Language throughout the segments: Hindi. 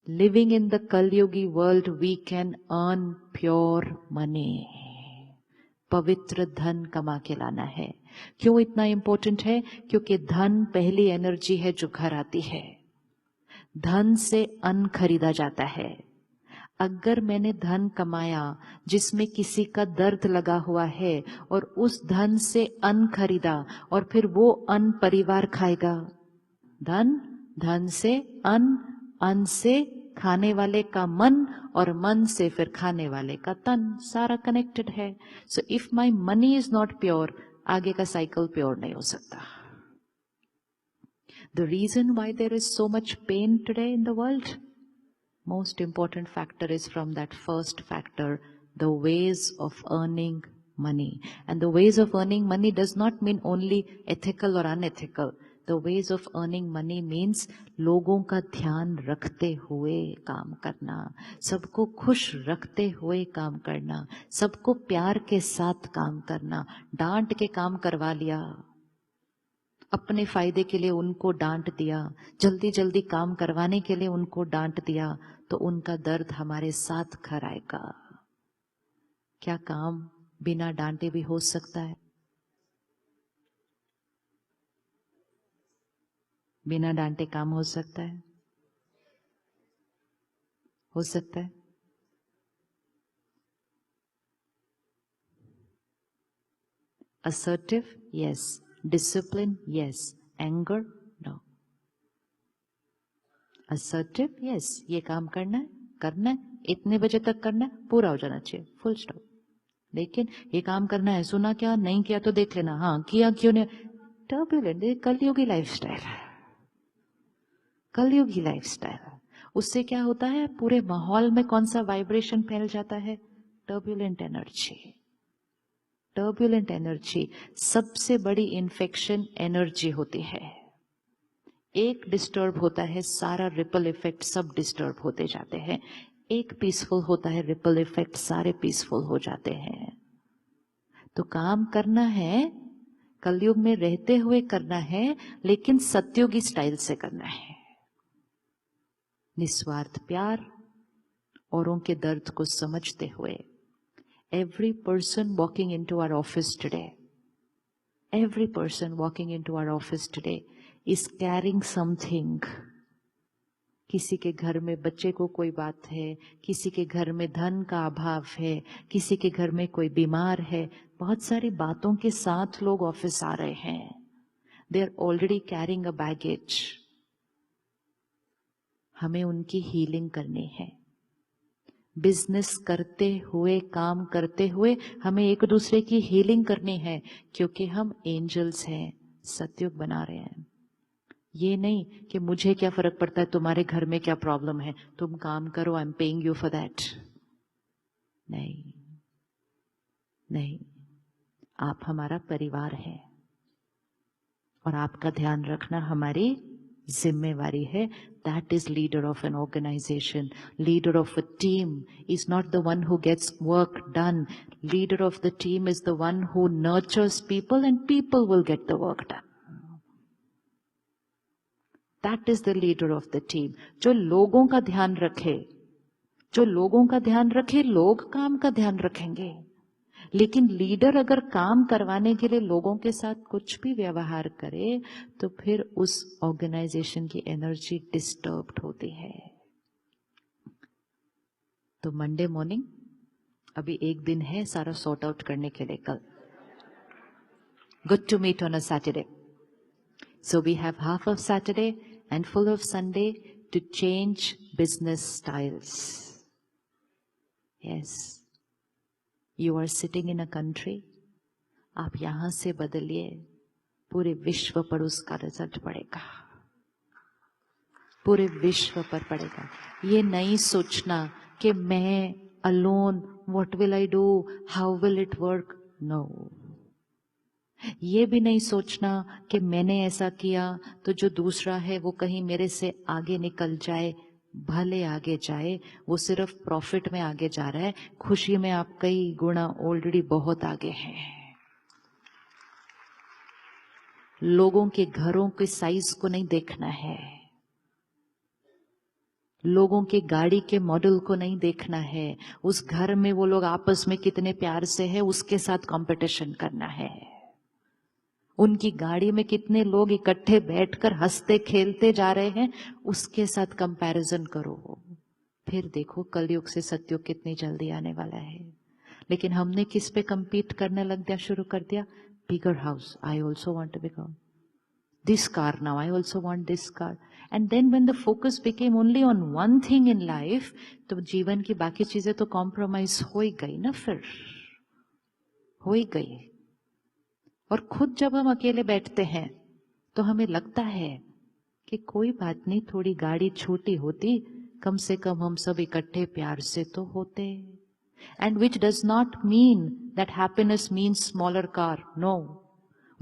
Living in the Kalyugi world, we can earn pure money. पवित्र धन कमा के लाना है. क्यों इतना इंपॉर्टेंट है? क्योंकि धन पहली एनर्जी है जो घर आती है. धन से अन्न खरीदा जाता है. अगर मैंने धन कमाया जिसमें किसी का दर्द लगा हुआ है और उस धन से अन्न खरीदा और फिर वो अन्न परिवार खाएगा. धन से अन्न से खाने वाले का मन और मन से फिर खाने वाले का तन, सारा कनेक्टेड है. So if my money is not pure, आगे का साइकिल प्योर नहीं हो सकता. The reason why there is so much pain today in the world, most important factor is from that first factor, the ways of earning money. And the ways of earning money does not mean only ethical or unethical. The ways of earning money means लोगों का ध्यान रखते हुए काम करना, सबको खुश रखते हुए काम करना, सबको प्यार के साथ काम करना. डांट के काम करवा लिया, अपने फायदे के लिए उनको डांट दिया, जल्दी जल्दी काम करवाने के लिए उनको डांट दिया, तो उनका दर्द हमारे साथ घर आएगा. क्या काम बिना डांटे भी हो सकता है? बिना डांटे काम हो सकता है? हो सकता है. Assertive, yes. Discipline, yes. Anger, no. Assertive, yes. ये काम करना है, इतने बजे तक करना है, पूरा हो जाना चाहिए, फुल स्टॉप. लेकिन ये काम करना है, सुना क्या, नहीं किया तो देख लेना, हाँ किया क्यों नहीं. टर्बुलेंट, कलयुगी लाइफस्टाइल. कलयुगी लाइफस्टाइल. उससे क्या होता है, पूरे माहौल में कौन सा वाइब्रेशन फैल जाता है? Turbulent energy. टर्बुलेंट एनर्जी सबसे बड़ी इन्फेक्शन एनर्जी होती है. एक डिस्टर्ब होता है, सारा रिपल इफेक्ट सब डिस्टर्ब होते जाते हैं. एक पीसफुल होता है, रिपल इफेक्ट सारे पीसफुल हो जाते हैं. तो काम करना है, कलयुग में रहते हुए करना है, लेकिन सत्युगी स्टाइल से करना है. निस्वार्थ प्यार, औरों के दर्द को समझते हुए. Every person walking into our office today, every person walking into our office today is carrying something. किसी के घर में बच्चे को कोई बात है, किसी के घर में धन का अभाव है, किसी के घर में कोई बीमार है. बहुत सारी बातों के साथ लोग ऑफिस आ रहे हैं. They are already carrying a baggage. हमें उनकी हीलिंग करनी है. बिजनेस करते हुए, काम करते हुए हमें एक दूसरे की हीलिंग करनी है, क्योंकि हम एंजल्स हैं, सतयुग बना रहे हैं. ये नहीं कि मुझे क्या फर्क पड़ता है तुम्हारे घर में क्या प्रॉब्लम है, तुम काम करो, I am paying you for that. नहीं नहीं, आप हमारा परिवार है और आपका ध्यान रखना हमारी जिम्मेवारी है. That is leader of an organization. Leader of a team is not the one who gets work done. Leader of the team is the one who nurtures people and people will get the work done. That is the leader of the team. जो लोगों का ध्यान रखे, जो लोगों का ध्यान रखे, लोग काम का ध्यान रखेंगे. लेकिन लीडर अगर काम करवाने के लिए लोगों के साथ कुछ भी व्यवहार करे, तो फिर उस ऑर्गेनाइजेशन की एनर्जी डिस्टर्ब्ड होती है. तो मंडे मॉर्निंग, अभी एक दिन है सारा सॉर्ट आउट करने के लिए. कल good to meet on a Saturday. So we have half of Saturday and full of Sunday to change business styles. Yes, You are sitting in a country. आप यहां से बदलिए, पूरे विश्व पर उसका रिजल्ट पड़ेगा, पूरे विश्व पर पड़ेगा. ये नहीं सोचना कि मैं alone, what will I do, how will it work. No. ये भी नहीं सोचना कि मैंने ऐसा किया तो जो दूसरा है वो कहीं मेरे से आगे निकल जाए. भले आगे जाए, वो सिर्फ प्रॉफिट में आगे जा रहा है, खुशी में आप कई गुना ऑलरेडी बहुत आगे हैं. लोगों के घरों के साइज को नहीं देखना है, लोगों के गाड़ी के मॉडल को नहीं देखना है, उस घर में वो लोग आपस में कितने प्यार से है उसके साथ कंपटीशन करना है। उनकी गाड़ी में कितने लोग इकट्ठे बैठकर हंसते खेलते जा रहे हैं उसके साथ कंपैरिजन करो, फिर देखो कलयुग से सतयुग कितनी जल्दी आने वाला है। लेकिन हमने किस पे compete करने लग दिया, शुरू कर दिया, bigger house, I also want to become this car now, I also want this car. And then when the focus became only on one thing in life, तो जीवन की बाकी चीजें तो कॉम्प्रोमाइज हो ही गई ना, फिर हो ही गई। और खुद जब हम अकेले बैठते हैं तो हमें लगता है कि कोई बात नहीं, थोड़ी गाड़ी छोटी होती, कम से कम हम सब इकट्ठे प्यार से तो होते। And which does not mean that happiness means smaller car, no.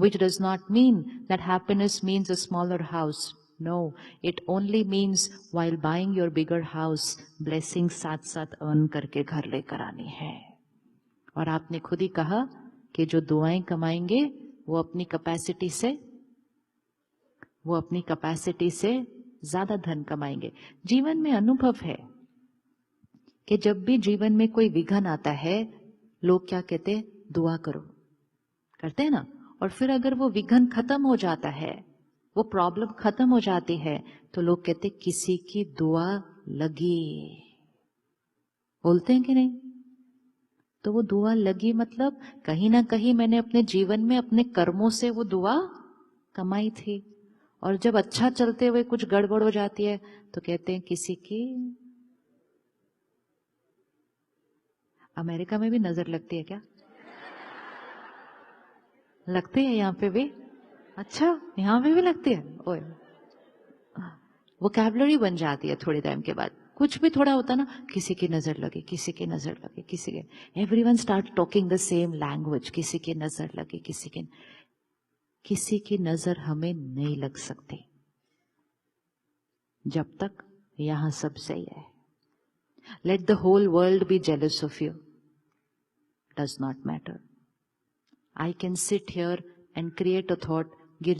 Which does not mean that happiness means a smaller house. No, it only means while buying your bigger house, blessings साथ साथ earn करके घर लेकर आनी है। और आपने खुद ही कहा कि जो दुआएं कमाएंगे वो अपनी कैपेसिटी से ज्यादा धन कमाएंगे। जीवन में अनुभव है कि जब भी जीवन में कोई विघन आता है, लोग क्या कहते हैं, दुआ करो, करते हैं ना। और फिर अगर वो विघन खत्म हो जाता है, वो प्रॉब्लम खत्म हो जाती है, तो लोग कहते किसी की दुआ लगी, बोलते हैं कि नहीं। तो वो दुआ लगी मतलब कहीं ना कहीं मैंने अपने जीवन में अपने कर्मों से वो दुआ कमाई थी। और जब अच्छा चलते हुए कुछ गड़बड़ हो जाती है तो कहते हैं किसी की। अमेरिका में भी नजर लगती है क्या? लगती है यहाँ पे भी? अच्छा, यहाँ पे भी लगती है। ओए, वोकैबुलरी बन जाती है थोड़े टाइम के बाद। कुछ भी थोड़ा होता ना, किसी की नजर लगे, किसी की नजर लगे, किसी के, everyone start talking the same language, किसी की नजर लगे, किसी की नजर हमें नहीं लग सकती जब तक यहां सब सही है। Let the whole world be jealous of you, does not matter. I can sit here and create a thought, गिर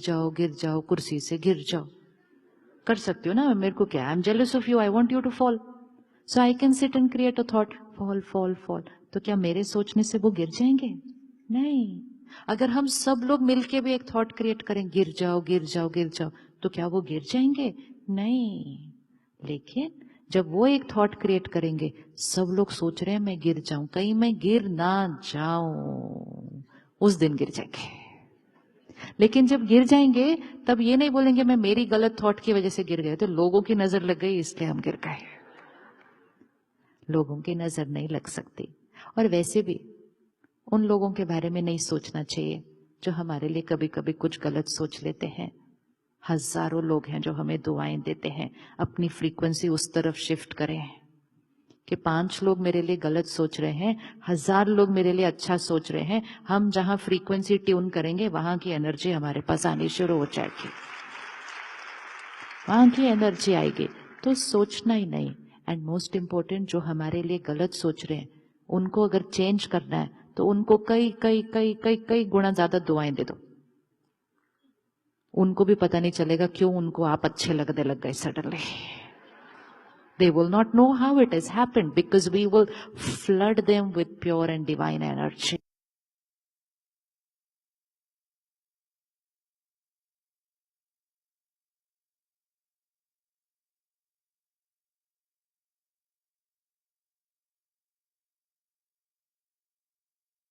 जाओ कुर्सी से, गिर जाओ, कर सकती हो ना। मेरे को क्या, I am jealous of you, I want you to fall, so I can sit and create a thought, fall। तो क्या मेरे सोचने से वो गिर जाएंगे? नहीं। अगर हम सब लोग मिलके भी एक थॉट क्रिएट करें, गिर जाओ, तो क्या वो गिर जाएंगे? नहीं। लेकिन जब वो एक थॉट क्रिएट करेंगे, सब लोग सोच रहे हैं मैं गिर जाऊं, कहीं मैं गिर ना जाऊं, उस दिन गिर जाएंगे। लेकिन जब गिर जाएंगे तब ये नहीं बोलेंगे मैं मेरी गलत थॉट की वजह से गिर गए, तो लोगों की नजर लग गई इसलिए हम गिर गए। लोगों की नजर नहीं लग सकती। और वैसे भी उन लोगों के बारे में नहीं सोचना चाहिए जो हमारे लिए कभी कभी कुछ गलत सोच लेते हैं। हजारों लोग हैं जो हमें दुआएं देते हैं, अपनी फ्रीक्वेंसी उस तरफ शिफ्ट करें कि 5 लोग मेरे लिए गलत सोच रहे हैं, 1000 लोग मेरे लिए अच्छा सोच रहे हैं। हम जहां फ्रीक्वेंसी ट्यून करेंगे वहां की एनर्जी हमारे पास आनी शुरू हो जाएगी, वहां की एनर्जी आएगी। तो सोचना ही नहीं। एंड मोस्ट इंपॉर्टेंट, जो हमारे लिए गलत सोच रहे हैं उनको अगर चेंज करना है तो उनको कई गुना ज्यादा दुआएं दे दो। उनको भी पता नहीं चलेगा क्यों उनको आप अच्छे लगने लग गए suddenly. They will not know how it has happened because we will flood them with pure and divine energy.